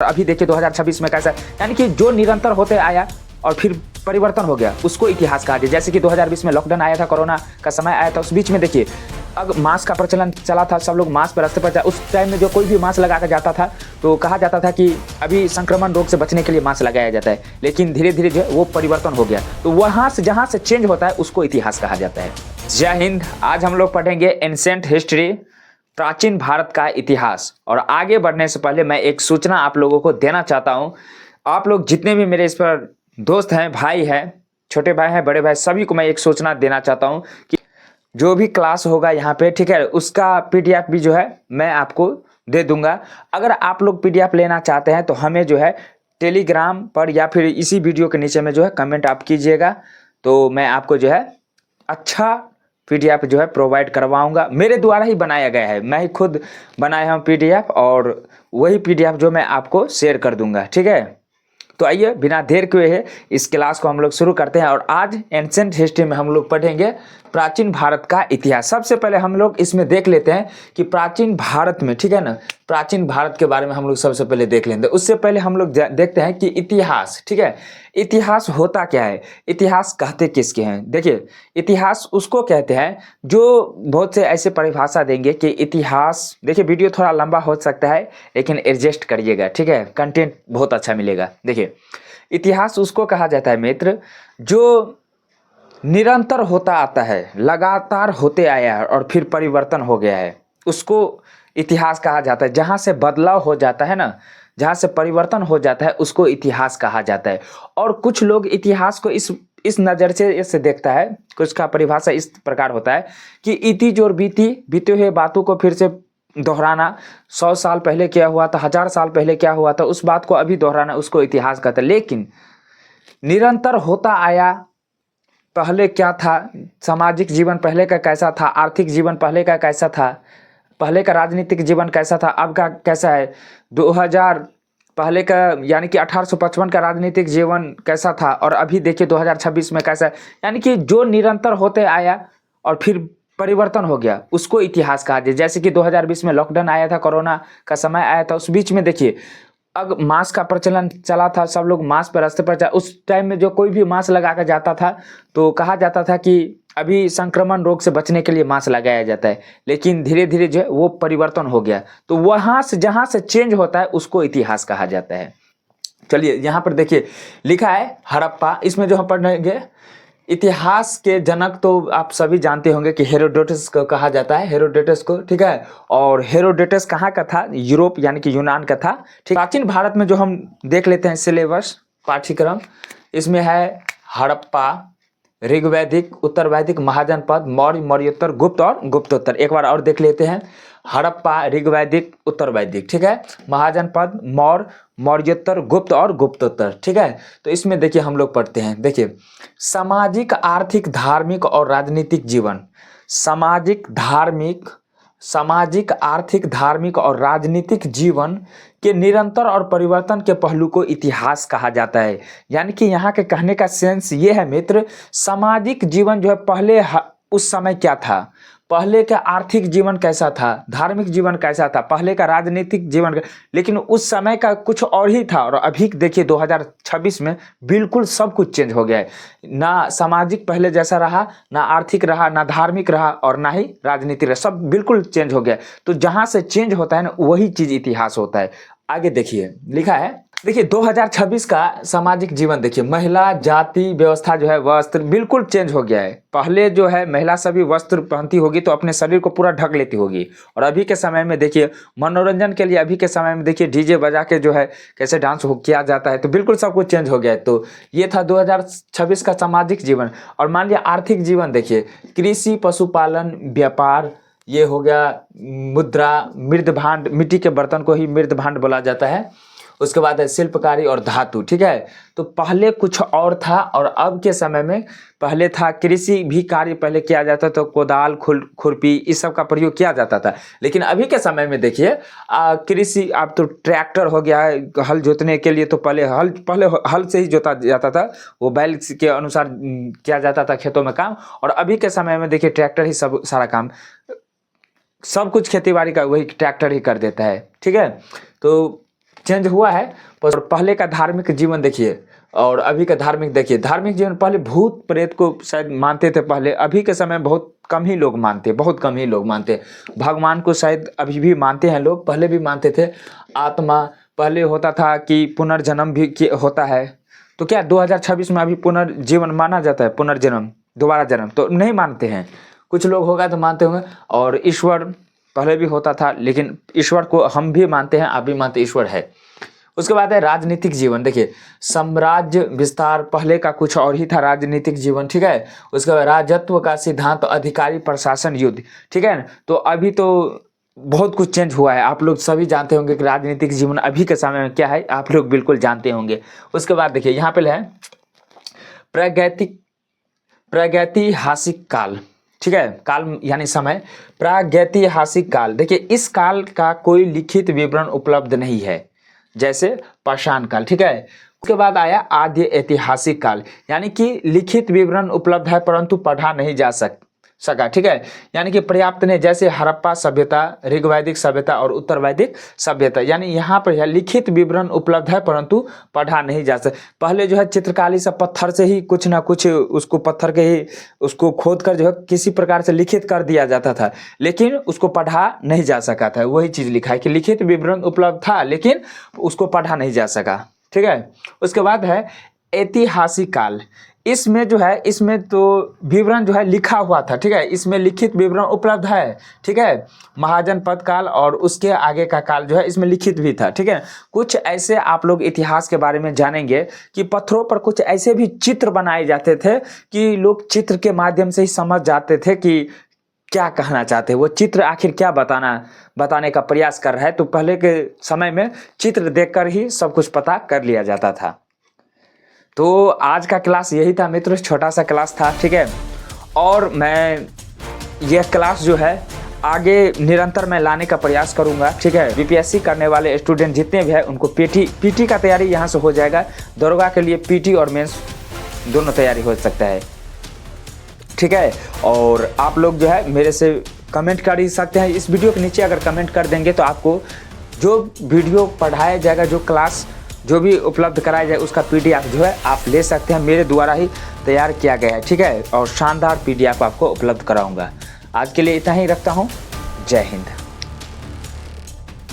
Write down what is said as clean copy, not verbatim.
अभी देखिए 2026 में कैसा, यानी कि जो निरंतर होते आया और फिर परिवर्तन हो गया उसको इतिहास कहा जाए। जैसे कि 2020 में लॉकडाउन आया था, कोरोना का समय आया था, उस बीच में देखिए अब मास्क का प्रचलन चला था, सब लोग मास्क पर रास्ते पर उस टाइम में जो कोई भी मास्क लगा कर जाता था तो कहा जाता था कि अभी संक्रमण रोग से बचने के लिए मास्क लगाया जाता है, लेकिन धीरे धीरे जो है वो परिवर्तन हो गया। तो वहाँ से जहाँ से चेंज होता है उसको इतिहास कहा जाता है। जय हिंद। आज हम लोग पढ़ेंगे एंशिएंट हिस्ट्री, प्राचीन भारत का इतिहास। और आगे बढ़ने से पहले मैं एक सूचना आप लोगों को देना चाहता हूं। आप लोग जितने भी मेरे इस पर दोस्त हैं, भाई हैं, छोटे भाई हैं, बड़े भाई, सभी को मैं एक सूचना देना चाहता हूं कि जो भी क्लास होगा यहाँ पे, ठीक है, उसका पीडीएफ भी जो है मैं आपको दे दूंगा। अगर आप लोग पीडीएफ लेना चाहते हैं तो हमें जो है टेलीग्राम पर या फिर इसी वीडियो के नीचे में जो है कमेंट आप कीजिएगा, तो मैं आपको जो है अच्छा पीडीएफ जो है प्रोवाइड करवाऊंगा। मेरे द्वारा ही बनाया गया है, मैं ही खुद बनाया हूँ पीडीएफ, और वही पीडीएफ जो मैं आपको शेयर कर दूंगा। ठीक है, तो आइए बिना देर किए इस क्लास को हम लोग शुरू करते हैं। और आज एंशिएंट हिस्ट्री में हम लोग पढ़ेंगे प्राचीन भारत का इतिहास। सबसे पहले हम लोग इसमें देख लेते हैं कि प्राचीन भारत में, ठीक है ना, प्राचीन भारत के बारे में हम लोग सबसे पहले देख लेंगे। उससे पहले हम लोग देखते हैं कि इतिहास, ठीक है, इतिहास होता क्या है, इतिहास कहते किसके हैं। देखिए इतिहास उसको कहते हैं जो बहुत से ऐसे परिभाषा देंगे कि इतिहास, देखिए वीडियो थोड़ा लंबा हो सकता है लेकिन एडजस्ट करिएगा, ठीक है, कंटेंट बहुत अच्छा मिलेगा। देखिए इतिहास उसको कहा जाता है मित्र जो निरंतर होता आता है, लगातार होते आया है और फिर परिवर्तन हो गया है, उसको इतिहास कहा जाता है। जहाँ से बदलाव हो जाता है ना, जहाँ से परिवर्तन हो जाता है उसको इतिहास कहा जाता है। और कुछ लोग इतिहास को इस नज़र से देखता है, कुछ का परिभाषा इस प्रकार होता है कि इति जोर बीते हुए बातों को फिर से दोहराना, 100 साल पहले क्या हुआ था, 1000 साल पहले क्या हुआ था, उस बात को अभी दोहराना, उसको इतिहास कहते हैं। लेकिन निरंतर होता आया, पहले क्या था, सामाजिक जीवन पहले का कैसा था, आर्थिक जीवन पहले का कैसा था, पहले का राजनीतिक जीवन कैसा था, अब का कैसा है, 2000 पहले का यानी कि 1855 का राजनीतिक जीवन कैसा था और अभी देखिए 2026 में कैसा है, यानी कि जो निरंतर होते आया और फिर परिवर्तन हो गया उसको इतिहास कहा जाए। जैसे कि 2020 में लॉकडाउन आया था, कोरोना का समय आया था, उस बीच में देखिए अब मास्क का प्रचलन चला था, सब लोग मास्क पर रास्ते पर उस टाइम में जो कोई भी मास्क लगा कर जाता था तो कहा जाता था कि अभी संक्रमण रोग से बचने के लिए मास्क लगाया जाता है, लेकिन धीरे धीरे जो है वो परिवर्तन हो गया। तो वहाँ से जहाँ से चेंज होता है उसको इतिहास कहा जाता है। चलिए यहाँ पर देखिए लिखा है हड़प्पा, इसमें जो हम पढ़ेंगे इतिहास के जनक तो आप सभी जानते होंगे कि हेरोडोटस को कहा जाता है, हेरोडोटस को, ठीक है। और हेरोडोटस कहाँ का था, यूरोप यानी कि यूनान का था। ठीक, प्राचीन भारत में जो हम देख लेते हैं सिलेबस पाठ्यक्रम, इसमें है हड़प्पा, ऋग्वैदिक, उत्तर वैदिक, महाजनपद, मौर्य, मौर्योत्तर, गुप्त और गुप्तोत्तर। एक बार और देख लेते हैं, हड़प्पा, ऋग्वैदिक, उत्तर वैदिक, ठीक है, महाजनपद, मौर्य, मौर्योत्तर, गुप्त और गुप्तोत्तर, ठीक है। तो इसमें देखिए हम लोग पढ़ते हैं, देखिए सामाजिक, आर्थिक, धार्मिक और राजनीतिक जीवन, सामाजिक, आर्थिक, धार्मिक और राजनीतिक जीवन के निरंतर और परिवर्तन के पहलू को इतिहास कहा जाता है। यानी कि यहाँ के कहने का सेंस ये है मित्र, सामाजिक जीवन जो है पहले उस समय क्या था, पहले का आर्थिक जीवन कैसा था, धार्मिक जीवन कैसा था, पहले का राजनीतिक जीवन, लेकिन उस समय का कुछ और ही था। और अभी देखिए 2026 में बिल्कुल सब कुछ चेंज हो गया है, ना सामाजिक पहले जैसा रहा, ना आर्थिक रहा, ना धार्मिक रहा और ना ही राजनीतिक रहा, सब बिल्कुल चेंज हो गया। तो जहाँ से चेंज होता है ना वही चीज़ इतिहास होता है। आगे देखिए लिखा है, देखिए 2026 का सामाजिक जीवन, देखिए महिला जाति व्यवस्था जो है, वस्त्र बिल्कुल चेंज हो गया है। पहले जो है महिला सभी वस्त्र पहनती होगी तो अपने शरीर को पूरा ढक लेती होगी, और अभी के समय में देखिए मनोरंजन के लिए, अभी के समय में देखिए डीजे बजा के जो है कैसे डांस किया जाता है, तो बिल्कुल सब कुछ चेंज हो गया है। तो ये था 2026 का सामाजिक जीवन। और मान लिया आर्थिक जीवन, देखिए कृषि, पशुपालन, व्यापार, ये हो गया मुद्रा, मृद भांड, मिट्टी के बर्तन को ही मृद भांड बोला जाता है। उसके बाद है शिल्पकारी और धातु, ठीक है। तो पहले कुछ और था और अब के समय में, पहले था कृषि भी कार्य पहले किया जाता था, तो कोदाल, खुरपी इस सब का प्रयोग किया जाता था। लेकिन अभी के समय में देखिए कृषि, अब तो ट्रैक्टर हो गया है, हल जोतने के लिए तो पहले हल से ही जोता जाता था, वो बैल के अनुसार किया जाता था खेतों में काम। और अभी के समय में देखिए ट्रैक्टर ही सब सारा काम, सब कुछ खेती बाड़ी का वही ट्रैक्टर ही कर देता है, ठीक है। तो चेंज हुआ है। पर पहले का धार्मिक जीवन देखिए और अभी का धार्मिक देखिए। धार्मिक जीवन पहले भूत प्रेत को शायद मानते थे पहले, अभी के समय बहुत कम ही लोग मानते, बहुत कम ही लोग मानते। भगवान को शायद अभी भी मानते हैं लोग, पहले भी मानते थे। आत्मा पहले होता था कि पुनर्जन्म भी होता है, तो क्या 2026 में अभी पुनर्जीवन माना जाता है? पुनर्जन्म, दोबारा जन्म तो नहीं मानते हैं। कुछ लोग होगा तो मानते होंगे। और ईश्वर पहले भी होता था, लेकिन ईश्वर को हम भी मानते हैं, आप भी मानते, ईश्वर है। उसके बाद है राजनीतिक जीवन। देखिए साम्राज्य विस्तार, पहले का कुछ और ही था राजनीतिक जीवन, ठीक है। उसके बाद राजत्व का सिद्धांत, अधिकारी प्रशासन युद्ध, ठीक है ना। तो अभी तो बहुत कुछ चेंज हुआ है, आप लोग सभी जानते होंगे कि राजनीतिक जीवन अभी के समय में क्या है, आप लोग बिल्कुल जानते होंगे। उसके बाद देखिए यहाँ पे है प्रागैतिहासिक काल, ठीक है। काल यानी समय, प्रागैतिहासिक काल। देखिए इस काल का कोई लिखित विवरण उपलब्ध नहीं है, जैसे पाषाण काल, ठीक है। उसके बाद आया आद्य ऐतिहासिक काल, यानी कि लिखित विवरण उपलब्ध है परंतु पढ़ा नहीं जा सका, ठीक है। यानी कि पर्याप्त नहीं, जैसे हड़प्पा सभ्यता, ऋग्वैदिक सभ्यता और उत्तर वैदिक सभ्यता, यानी यहाँ पर लिखित विवरण उपलब्ध है परंतु पढ़ा नहीं जा सकता। पहले जो है चित्रकारी से पत्थर से ही कुछ ना कुछ, उसको पत्थर के ही उसको खोद कर जो है किसी प्रकार से लिखित कर दिया जाता था, लेकिन उसको पढ़ा नहीं जा सका था। वही चीज लिखा है कि लिखित विवरण उपलब्ध था लेकिन उसको पढ़ा नहीं जा सका, ठीक है। उसके बाद है ऐतिहासिक काल। इसमें जो है, इसमें तो विवरण जो है लिखा हुआ था, ठीक है। इसमें लिखित विवरण उपलब्ध है, ठीक है। महाजनपद काल और उसके आगे का काल जो है इसमें लिखित भी था, ठीक है। कुछ ऐसे आप लोग इतिहास के बारे में जानेंगे कि पत्थरों पर कुछ ऐसे भी चित्र बनाए जाते थे कि लोग चित्र के माध्यम से ही समझ जाते थे कि क्या कहना चाहते हैं, वो चित्र आखिर क्या बताने का प्रयास कर रहा है। तो पहले के समय में चित्र देखकर ही सब कुछ पता कर लिया जाता था। तो आज का क्लास यही था मित्रों, छोटा सा क्लास था, ठीक है। और मैं यह क्लास जो है आगे निरंतर मैं लाने का प्रयास करूंगा, ठीक है। बीपीएससी करने वाले स्टूडेंट जितने भी हैं उनको पीटी का तैयारी यहाँ से हो जाएगा। दरोगा के लिए पीटी और मेंस दोनों तैयारी हो सकता है, ठीक है। और आप लोग जो है मेरे से कमेंट कर ही सकते हैं। इस वीडियो के नीचे अगर कमेंट कर देंगे तो आपको जो वीडियो पढ़ाया जाएगा, जो क्लास जो भी उपलब्ध कराया जाए उसका पीडीएफ जो है आप ले सकते हैं, मेरे द्वारा ही तैयार किया गया है, ठीक है। और शानदार पीडीएफ आपको उपलब्ध कराऊंगा। आज के लिए इतना ही रखता हूँ। जय हिंद।